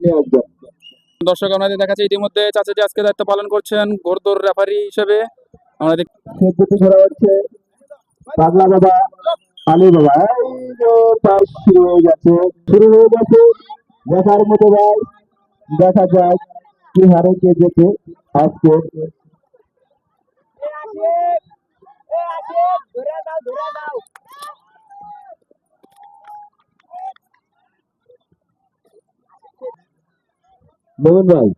নিয়ে আসবেন। দর্শক আপনাদের দেখাচ্ছে ইতিমধ্যে চাচাজি আজকে দায়িত্ব পালন করছেন ঘোড়দৌড় রেফারি হিসেবে। আমরা দুটি ঘোড়া হচ্ছে পাগলা বাবা, আলী বাবা। এই যে তাই শুরু হয়ে গেছে দেখার মতো ভাই। দেখা যাক কি হারে কে যেতে আজকে। মোহন ভাই,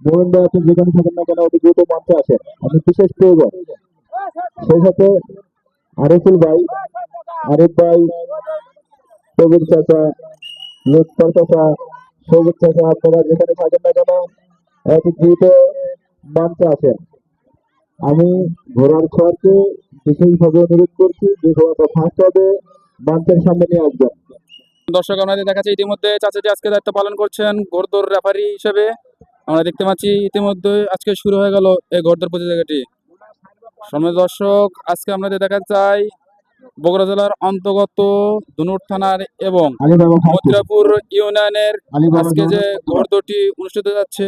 মোহন ভাই আপনি যেখানে থাকেন না কেন অতি দ্রুত মঞ্চে আসেন, আপনি বিশেষ প্রয়োজন। সেই সাথে আরিফুল ভাই, আরিফ ভাই, সবুজ চাচা, লুৎফর চাচা, সবুজ চাচা, আপনারা যেখানে থাকেন না কেন অতি দ্রুত মঞ্চে আসেন। আমি ঘোড়ার ছোঁয়াকে বিশেষভাবে অনুরোধ করছি যে ঘোড়াটা ফার্স্ট হবে মঞ্চের সামনে নিয়ে আসবেন। দর্শক আপনাদের দেখাচ্ছে ইতিমধ্যে চাচাজি আজকে দায়িত্ব পালন করছেন ঘোড়দৌড় রেফারি হিসেবে। আমরা দেখতে পাচ্ছি ইতিমধ্যে আজকে শুরু হয়ে গেল এই ঘোড়দৌড় প্রতিযোগিতাটি। সম্মানিত দর্শক, আজকে আপনাদের দেখা যায় বগুড়া জেলার অন্তর্গত ধুনট থানার এবং মথুরাপুর ইউনিয়নের আজকে যে ঘোড়দৌড়টি অনুষ্ঠিত যাচ্ছে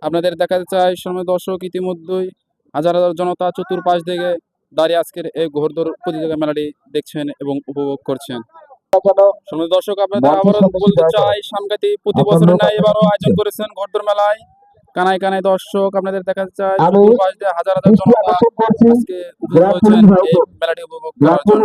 আপনাদের দেখাতে চাই। সম্মানিত দর্শক, ইতিমধ্যেই হাজার হাজার জনতা চতুর্পাশ থেকে দাঁড়িয়ে আজকের এই ঘোড়দৌড় প্রতিযোগিতা মেলাটি দেখছেন এবং উপভোগ করছেন। সম্মানিত দর্শক, আপনাদের আবারও বলতে চাই সাংঘাতিক প্রতি বছরের ন্যায় এবারও আয়োজন করেছেন ঘোড়দৌড় মেলায়। কানায় কানায় দর্শক আপনাদের দেখা যায় চতুর্পাশ দিয়ে হাজার হাজার জনতা আজকে উপস্থিত হয়েছেন এই মেলাটি উপভোগ করার জন্য।